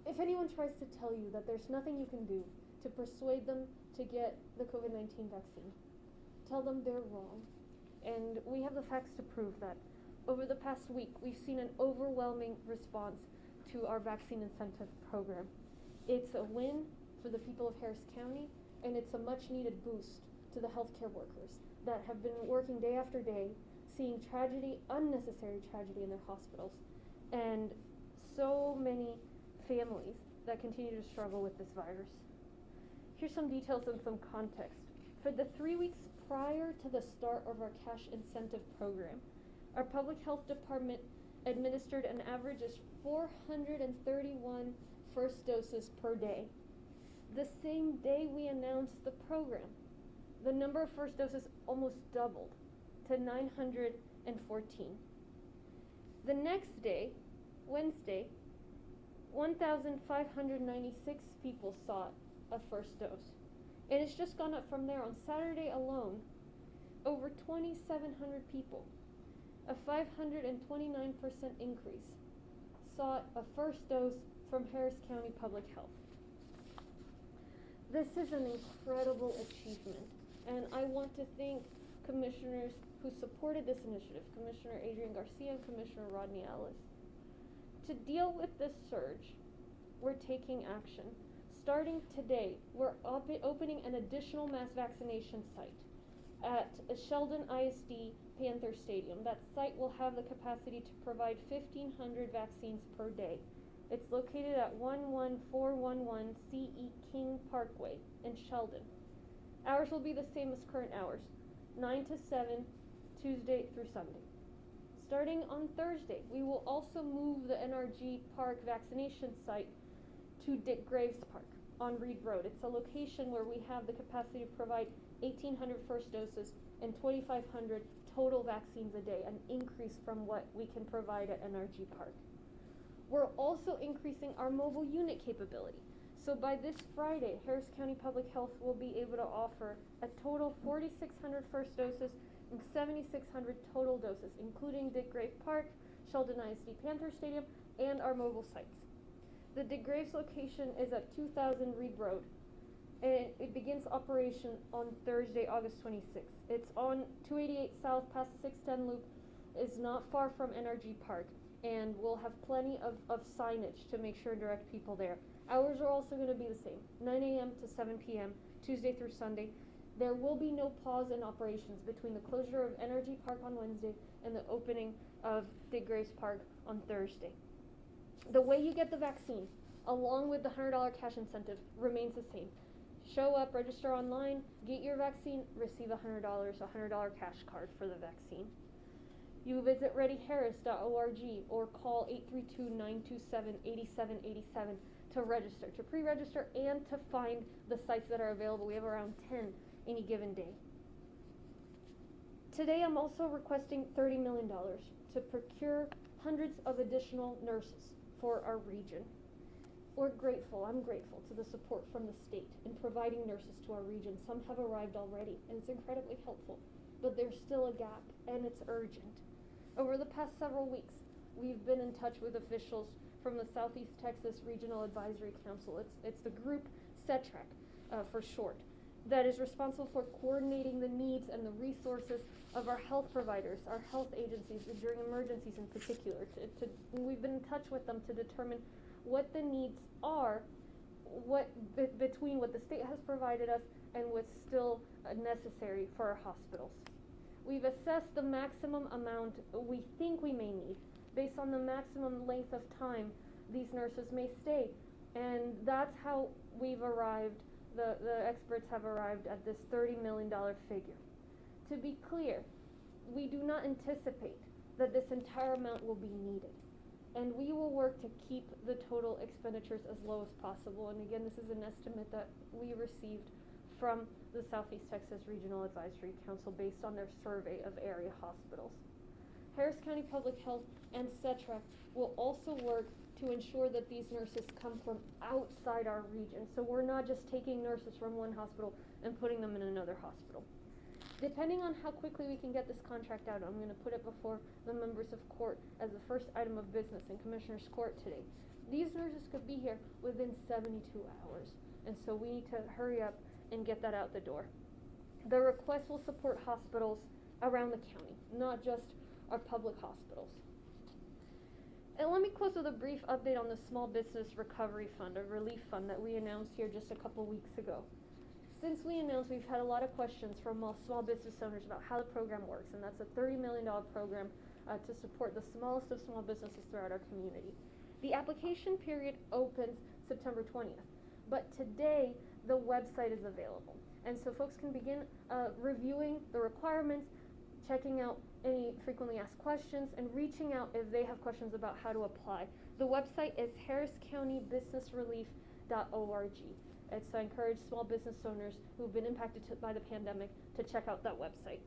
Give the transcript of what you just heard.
if anyone tries to tell you that there's nothing you can do to persuade them to get the COVID-19 vaccine, tell them they're wrong. And we have the facts to prove that. Over the past week, we've seen an overwhelming response to our vaccine incentive program. It's a win for the people of Harris County, and it's a much needed boost to the healthcare workers that have been working day after day, seeing tragedy, unnecessary tragedy in their hospitals, and so many families that continue to struggle with this virus. Here's some details and some context. For the 3 weeks prior to the start of our cash incentive program, our public health department administered an average of 431 first doses per day. The same day we announced the program, the number of first doses almost doubled to 914. The next day, Wednesday, 1,596 people sought a first dose. And it's just gone up from there. On Saturday alone, over 2,700 people, a 529% increase, sought a first dose from Harris County Public Health. This is an incredible achievement, and I want to thank commissioners who supported this initiative, Commissioner Adrian Garcia and Commissioner Rodney Ellis. To deal with this surge, we're taking action. Starting today, we're opening an additional mass vaccination site at Sheldon ISD Panther Stadium. That site will have the capacity to provide 1,500 vaccines per day. It's located at 11411 CE King Parkway in Sheldon. Hours will be the same as current hours, 9 to 7, Tuesday through Sunday. Starting on Thursday, we will also move the NRG Park vaccination site to Dick Graves Park on Reed Road. It's a location where we have the capacity to provide 1,800 first doses and 2,500 total vaccines a day, an increase from what we can provide at NRG Park. We're also increasing our mobile unit capability. So by this Friday, Harris County Public Health will be able to offer a total 4,600 first doses and 7,600 total doses, including Dick Graves Park, Sheldon ISD Panther Stadium, and our mobile sites. The Dick Graves location is at 2,000 Reed Road, and it begins operation on Thursday, August 26th. It's on 288 South past the 610 loop. It's not far from NRG Park, and we'll have plenty of signage to make sure to direct people there. Hours are also going to be the same, 9 a.m. to 7 p.m., Tuesday through Sunday. There will be no pause in operations between the closure of NRG Park on Wednesday and the opening of Dick Graves Park on Thursday. The way you get the vaccine, along with the $100 cash incentive, remains the same. Show up, register online, get your vaccine, receive $100, a $100 cash card for the vaccine. You visit readyharris.org or call 832-927-8787 to register, to pre-register, and to find the sites that are available. We have around 10 any given day. Today I'm also requesting $30 million to procure hundreds of additional nurses for our region. I'm grateful to the support from the state in providing nurses to our region. Some have arrived already, and it's incredibly helpful, but there's still a gap, and it's urgent. Over the past several weeks, we've been in touch with officials from the Southeast Texas Regional Advisory Council. It's the group CETRAC for short, that is responsible for coordinating the needs and the resources of our health providers, our health agencies during emergencies in particular. We've been in touch with them to determine what the needs are, between what the state has provided us and what's still necessary for our hospitals. We've assessed the maximum amount we think we may need based on the maximum length of time these nurses may stay, and that's how we've arrived. The experts have arrived at this $30 million figure. To be clear, we do not anticipate that this entire amount will be needed, and we will work to keep the total expenditures as low as possible. And again, this is an estimate that we received from the Southeast Texas Regional Advisory Council based on their survey of area hospitals. Harris County Public Health and CETRAC will also work to ensure that these nurses come from outside our region. So we're not just taking nurses from one hospital and putting them in another hospital. Depending on how quickly we can get this contract out, I'm going to put it before the members of court as the first item of business in Commissioner's Court today. These nurses could be here within 72 hours, and so we need to hurry up and get that out the door. The request will support hospitals around the county, not just our public hospitals. And let me close with a brief update on the Small Business Recovery Fund, a relief fund that we announced here just a couple weeks ago. Since we announced, we've had a lot of questions from small business owners about how the program works, and that's a $30 million program to support the smallest of small businesses throughout our community. The application period opens September 20th, but today the website is available, and so folks can begin reviewing the requirements, checking out any frequently asked questions, and reaching out if they have questions about how to apply. The website is harriscountybusinessrelief.org. So I encourage small business owners who've been impacted by the pandemic to check out that website.